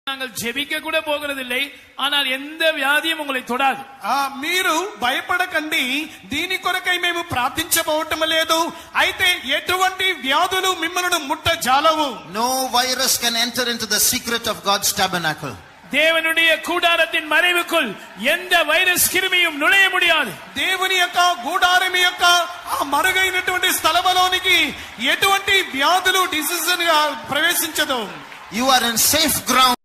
நாங்கள் ஜெபிக்க கூட போகிறதில்லை, ஆனால் எந்த வியாதியும் உங்களை தொடாது. మీరు భయపడకండి, దీని కొరకై మేము ప్రార్థించబోవటం లేదు, అయితే ఎటువంటి వ్యాధులు మిమ్మల్ని ముట్టజాలవు. No virus can enter into the secret of God's tabernacle. தேவனுடைய கூடாரத்தின் மறைவுக்குள் எந்த వైరస్ கிருமியும் நுழைய முடியாது. దేవుని యొక్క గూడారం యొక్క ఆ మరుగైనటువంటి స్థలములోనికి ఎటువంటి వ్యాధులు disease ప్రవేశించదు. You are in safe ground.